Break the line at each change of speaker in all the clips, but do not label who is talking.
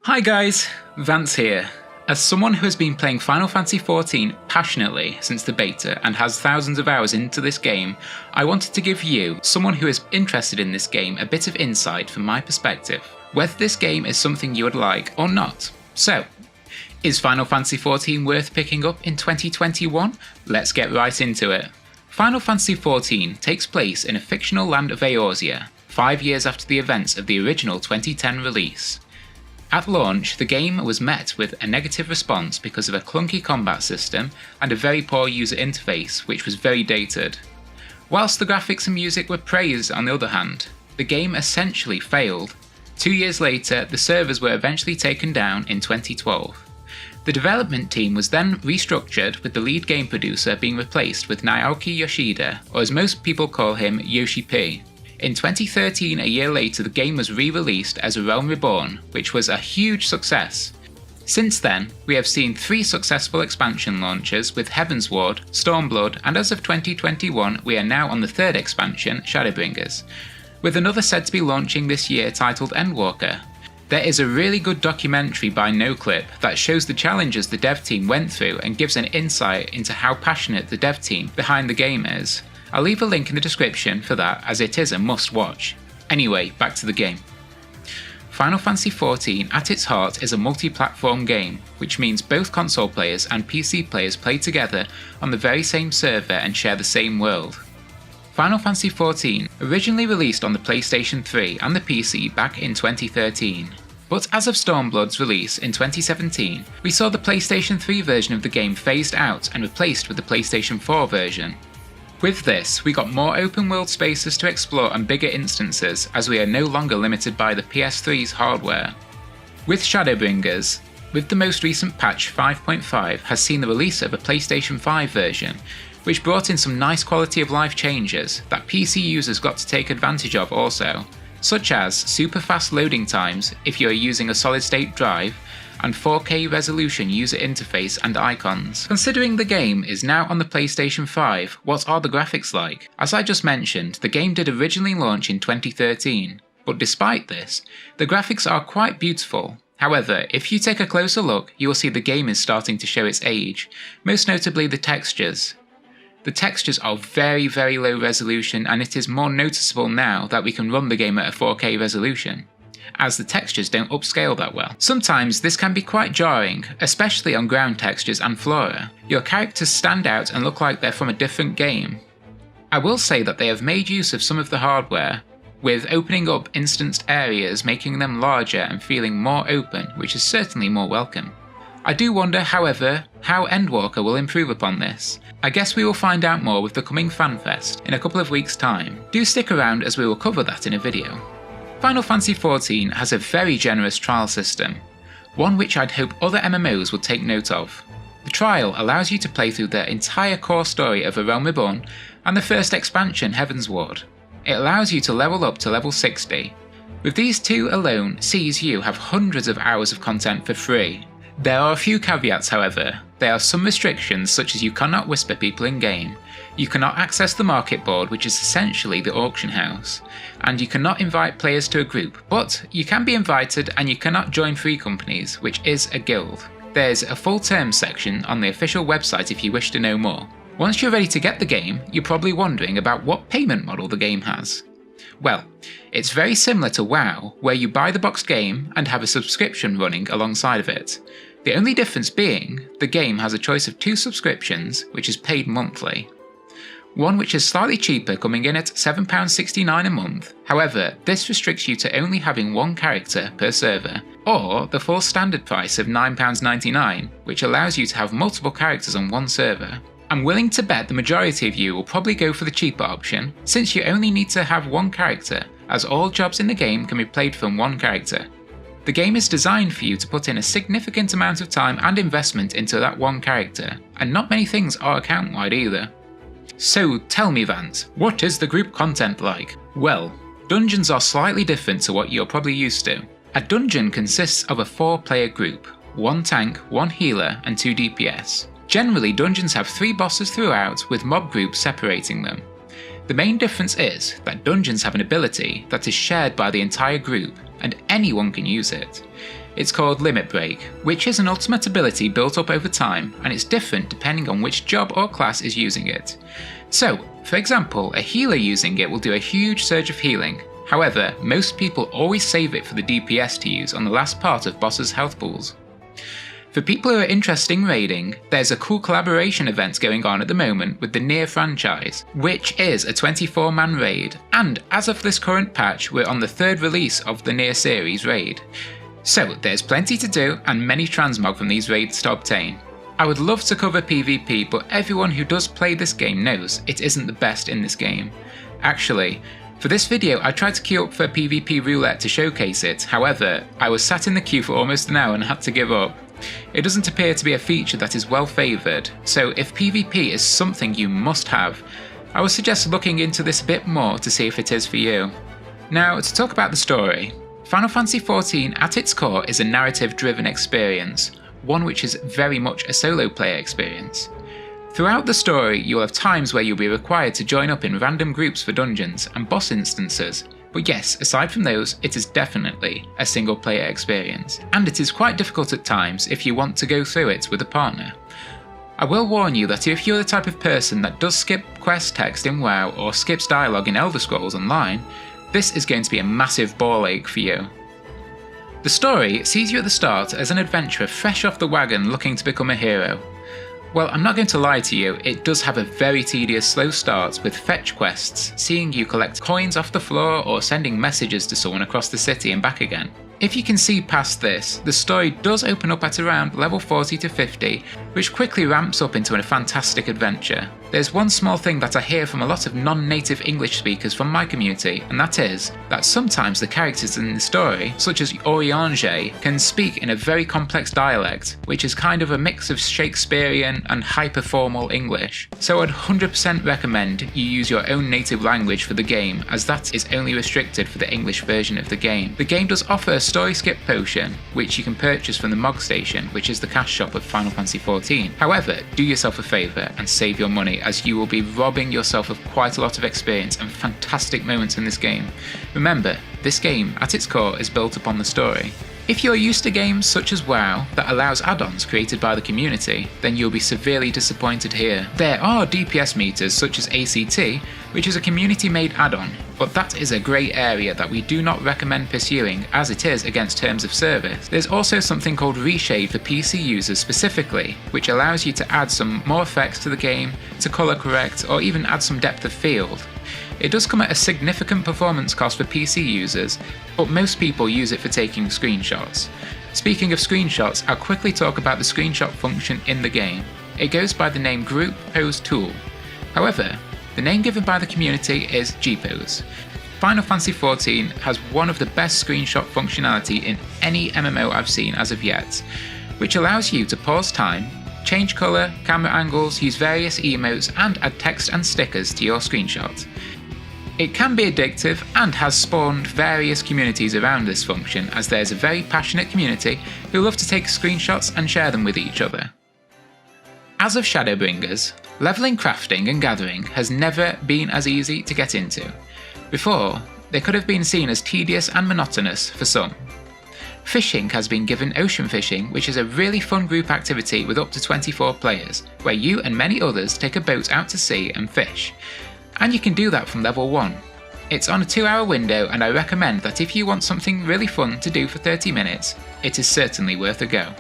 Hi guys, Vance here. As someone who has been playing Final Fantasy XIV passionately since the beta and has thousands of hours into this game, I wanted to give you, someone who is interested in this game, a bit of insight from my perspective, whether this game is something you would like or not. So, is Final Fantasy XIV worth picking up in 2021? Let's get right into it. Final Fantasy XIV takes place in a fictional land of Eorzea, 5 years after the events of the original 2010 release. At launch, the game was met with a negative response because of a clunky combat system and a very poor user interface which was very dated. Whilst the graphics and music were praised on the other hand, the game essentially failed. 2 years later, the servers were eventually taken down in 2012. The development team was then restructured, with the lead game producer being replaced with Naoki Yoshida, or as most people call him, Yoshi P. In 2013, a year later, the game was re-released as A Realm Reborn, which was a huge success. Since then, we have seen 3 successful expansion launches with Heavensward, Stormblood, and as of 2021, we are now on the 3rd expansion, Shadowbringers, with another said to be launching this year titled Endwalker. There is a really good documentary by NoClip that shows the challenges the dev team went through and gives an insight into how passionate the dev team behind the game is. I'll leave a link in the description for that, as it is a must watch. Anyway, back to the game. Final Fantasy XIV at its heart is a multi-platform game, which means both console players and PC players play together on the very same server and share the same world. Final Fantasy XIV originally released on the PlayStation 3 and the PC back in 2013. But as of Stormblood's release in 2017, we saw the PlayStation 3 version of the game phased out and replaced with the PlayStation 4 version. With this, we got more open world spaces to explore and bigger instances, as we are no longer limited by the PS3's hardware. With Shadowbringers, with the most recent patch 5.5 has seen the release of a PlayStation 5 version, which brought in some nice quality of life changes that PC users got to take advantage of also, such as super fast loading times if you are using a solid state drive, and 4K resolution user interface and icons. Considering the game is now on the PlayStation 5, what are the graphics like? As I just mentioned, the game did originally launch in 2013, but despite this, the graphics are quite beautiful. However, if you take a closer look, you will see the game is starting to show its age, most notably the textures. The textures are very low resolution, and it is more noticeable now that we can run the game at a 4K resolution, as the textures don't upscale that well. Sometimes this can be quite jarring, especially on ground textures and flora. Your characters stand out and look like they're from a different game. I will say that they have made use of some of the hardware, with opening up instanced areas making them larger and feeling more open, which is certainly more welcome. I do wonder, however, how Endwalker will improve upon this. I guess we will find out more with the coming FanFest in a couple of weeks' time. Do stick around as we will cover that in a video. Final Fantasy XIV has a very generous trial system, one which I'd hope other MMOs would take note of. The trial allows you to play through the entire core story of A Realm Reborn and the first expansion, Heavensward. It allows you to level up to level 60. With these 2 alone sees you have hundreds of hours of content for free. There are a few caveats however. There are some restrictions, such as you cannot whisper people in game, you cannot access the market board, which is essentially the auction house, and you cannot invite players to a group, but you can be invited and you cannot join free companies, which is a guild. There's a full terms section on the official website if you wish to know more. Once you're ready to get the game, you're probably wondering about what payment model the game has. Well, it's very similar to WoW, where you buy the boxed game and have a subscription running alongside of it. The only difference being, the game has a choice of 2 subscriptions, which is paid monthly. One which is slightly cheaper, coming in at £7.69 a month. However, this restricts you to only having 1 character per server, or the full standard price of £9.99, which allows you to have multiple characters on 1 server. I'm willing to bet the majority of you will probably go for the cheaper option, since you only need to have 1 character, as all jobs in the game can be played from 1 character. The game is designed for you to put in a significant amount of time and investment into that 1 character, and not many things are account-wide either. So tell me Vance, what is the group content like? Well, dungeons are slightly different to what you're probably used to. A dungeon consists of a 4-player group, 1 tank, 1 healer and 2 DPS. Generally, dungeons have 3 bosses throughout, with mob groups separating them. The main difference is that dungeons have an ability that is shared by the entire group, and anyone can use it. It's called Limit Break, which is an ultimate ability built up over time, and it's different depending on which job or class is using it. So, for example, a healer using it will do a huge surge of healing. However, most people always save it for the DPS to use on the last part of bosses' health pools. For people who are interested in raiding, there's a cool collaboration event going on at the moment with the Nier franchise, which is a 24-man raid, and as of this current patch, we're on the 3rd release of the Nier series raid. So there's plenty to do and many transmog from these raids to obtain. I would love to cover PvP, but everyone who does play this game knows it isn't the best in this game. Actually, for this video I tried to queue up for PvP roulette to showcase it, however, I was sat in the queue for almost an hour and had to give up. It doesn't appear to be a feature that is well favoured, so if PvP is something you must have, I would suggest looking into this a bit more to see if it is for you. Now, to talk about the story, Final Fantasy XIV at its core is a narrative-driven experience, one which is very much a solo player experience. Throughout the story, you'll have times where you'll be required to join up in random groups for dungeons and boss instances, but yes, aside from those, it is definitely a single player experience, and it is quite difficult at times if you want to go through it with a partner. I will warn you that if you're the type of person that does skip quest text in WoW or skips dialogue in Elder Scrolls Online, this is going to be a massive ball ache for you. The story sees you at the start as an adventurer fresh off the wagon looking to become a hero. Well, I'm not going to lie to you, it does have a very tedious slow start with fetch quests, seeing you collect coins off the floor or sending messages to someone across the city and back again. If you can see past this, the story does open up at around level 40 to 50, which quickly ramps up into a fantastic adventure. There's one small thing that I hear from a lot of non-native English speakers from my community, and that is that sometimes the characters in the story, such as Oriange, can speak in a very complex dialect, which is kind of a mix of Shakespearean and hyper-formal English. So I'd 100% recommend you use your own native language for the game, as that is only restricted for the English version of the game. The game does offer a story skip potion, which you can purchase from the Mog Station, which is the cash shop of Final Fantasy XIV. However, do yourself a favour and save your money, as you will be robbing yourself of quite a lot of experience and fantastic moments in this game. Remember, this game at its core is built upon the story. If you're used to games such as WoW that allows add-ons created by the community, then you'll be severely disappointed here. There are DPS meters such as ACT, which is a community-made add-on, but that is a grey area that we do not recommend pursuing as it is against terms of service. There's also something called Reshade for PC users specifically, which allows you to add some more effects to the game, to colour correct, or even add some depth of field. It does come at a significant performance cost for PC users, but most people use it for taking screenshots. Speaking of screenshots, I'll quickly talk about the screenshot function in the game. It goes by the name Group Pose Tool. However, the name given by the community is GPose. Final Fantasy XIV has one of the best screenshot functionality in any MMO I've seen as of yet, which allows you to pause time, change colour, camera angles, use various emotes, and add text and stickers to your screenshot. It can be addictive and has spawned various communities around this function, as there's a very passionate community who love to take screenshots and share them with each other. As of Shadowbringers, leveling, crafting and gathering has never been as easy to get into. Before, they could have been seen as tedious and monotonous for some. Fishing has been given ocean fishing, which is a really fun group activity with up to 24 players, where you and many others take a boat out to sea and fish. And you can do that from level 1. It's on a 2-hour window, and I recommend that if you want something really fun to do for 30 minutes, it is certainly worth a go.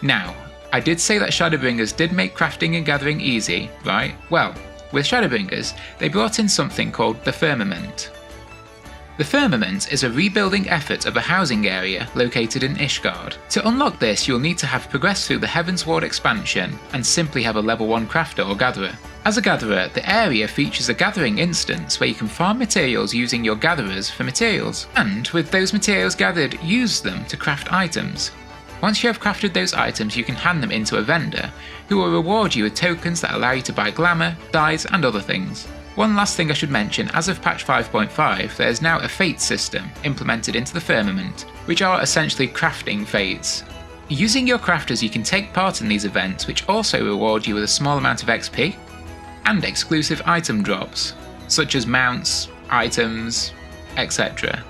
Now, I did say that Shadowbringers did make crafting and gathering easy, right? Well, with Shadowbringers, they brought in something called the Firmament. The Firmament is a rebuilding effort of a housing area located in Ishgard. To unlock this, you'll need to have progressed through the Heavensward expansion and simply have a level 1 crafter or gatherer. As a gatherer, the area features a gathering instance where you can farm materials using your gatherers for materials, and with those materials gathered, use them to craft items. Once you have crafted those items, you can hand them into a vendor, who will reward you with tokens that allow you to buy glamour, dyes and other things. One last thing I should mention, as of patch 5.5, there is now a fate system implemented into the Firmament, which are essentially crafting fates. Using your crafters, you can take part in these events, which also reward you with a small amount of XP, and exclusive item drops, such as mounts, items, etc.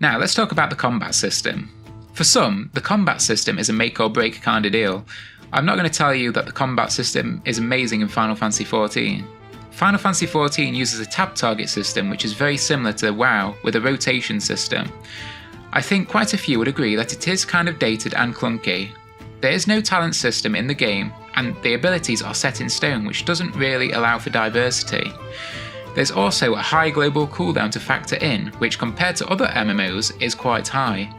Now let's talk about the combat system. For some, the combat system is a make or break kind of deal. I'm not going to tell you that the combat system is amazing in Final Fantasy XIV. Final Fantasy XIV uses a tab target system which is very similar to WoW with a rotation system. I think quite a few would agree that it is kind of dated and clunky. There is no talent system in the game, and the abilities are set in stone, which doesn't really allow for diversity. There's also a high global cooldown to factor in, which compared to other MMOs is quite high.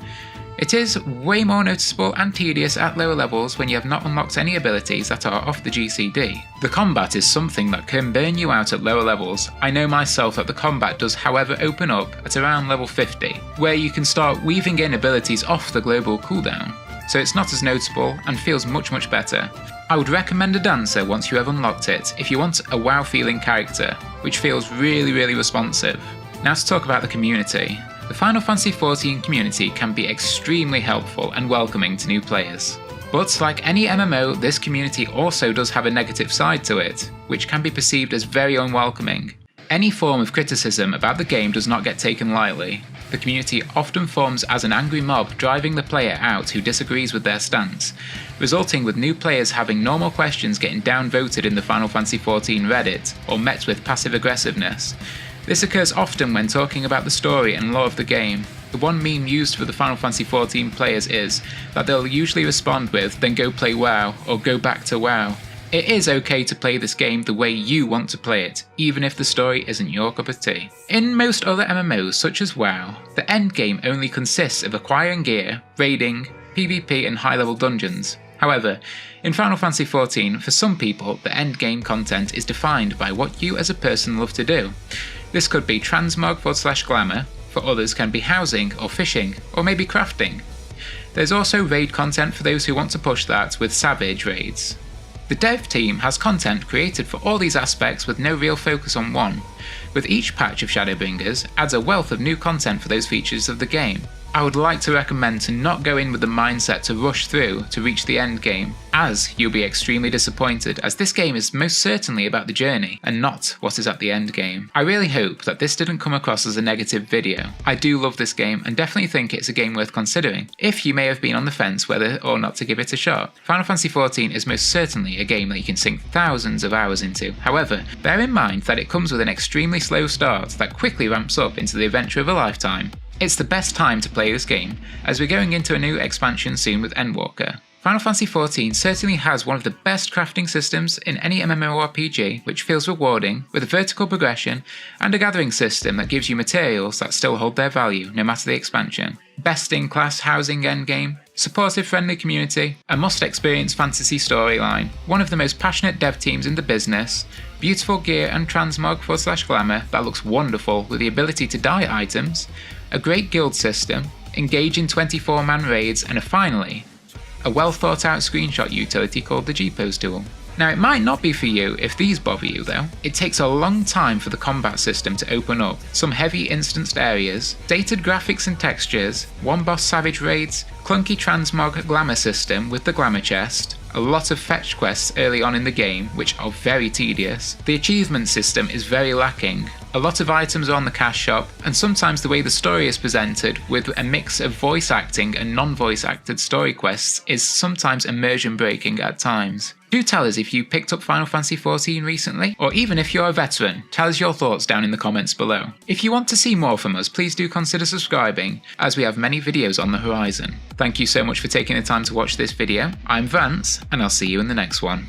It is way more noticeable and tedious at lower levels when you have not unlocked any abilities that are off the GCD. The combat is something that can burn you out at lower levels. I know myself that the combat does however open up at around level 50, where you can start weaving in abilities off the global cooldown, so it's not as notable and feels much better. I would recommend a dancer once you have unlocked it if you want a WoW feeling character, which feels really responsive. Now to talk about the community. The Final Fantasy XIV community can be extremely helpful and welcoming to new players. But like any MMO, this community also does have a negative side to it, which can be perceived as very unwelcoming. Any form of criticism about the game does not get taken lightly. The community often forms as an angry mob driving the player out who disagrees with their stance, resulting with new players having normal questions getting downvoted in the Final Fantasy XIV Reddit or met with passive aggressiveness. This occurs often when talking about the story and lore of the game. The one meme used for the Final Fantasy XIV players is that they'll usually respond with "then go play WoW" or "go back to WoW." It is okay to play this game the way you want to play it, even if the story isn't your cup of tea. In most other MMOs such as WoW, the end game only consists of acquiring gear, raiding, PvP and high-level dungeons. However, in Final Fantasy XIV, for some people, the end game content is defined by what you as a person love to do. This could be transmog/glamour, for others can be housing or fishing, or maybe crafting. There's also raid content for those who want to push that with Savage raids. The dev team has content created for all these aspects with no real focus on one. With each patch of Shadowbringers adds a wealth of new content for those features of the game. I would like to recommend to not go in with the mindset to rush through to reach the end game, as you'll be extremely disappointed, as this game is most certainly about the journey and not what is at the end game. I really hope that this didn't come across as a negative video. I do love this game and definitely think it's a game worth considering, if you may have been on the fence whether or not to give it a shot. Final Fantasy XIV is most certainly a game that you can sink thousands of hours into. However, bear in mind that it comes with an extremely slow start that quickly ramps up into the adventure of a lifetime. It's the best time to play this game, as we're going into a new expansion soon with Endwalker. Final Fantasy XIV certainly has one of the best crafting systems in any MMORPG, which feels rewarding, with a vertical progression, and a gathering system that gives you materials that still hold their value no matter the expansion. Best in class housing endgame, supportive friendly community, a must experience fantasy storyline, one of the most passionate dev teams in the business, beautiful gear and transmog/glamour that looks wonderful with the ability to dye items, a great guild system, engaging 24-man raids, and finally, a well thought out screenshot utility called the G-Pose tool. Now it might not be for you if these bother you though. It takes a long time for the combat system to open up, some heavy instanced areas, dated graphics and textures, one boss savage raids, clunky transmog glamour system with the glamour chest, a lot of fetch quests early on in the game which are very tedious, the achievement system is very lacking, a lot of items are on the cash shop, and sometimes the way the story is presented with a mix of voice acting and non-voice acted story quests is sometimes immersion breaking at times. Do tell us if you picked up Final Fantasy XIV recently, or even if you're a veteran, tell us your thoughts down in the comments below. If you want to see more from us, please do consider subscribing, as we have many videos on the horizon. Thank you so much for taking the time to watch this video. I'm Vance, and I'll see you in the next one.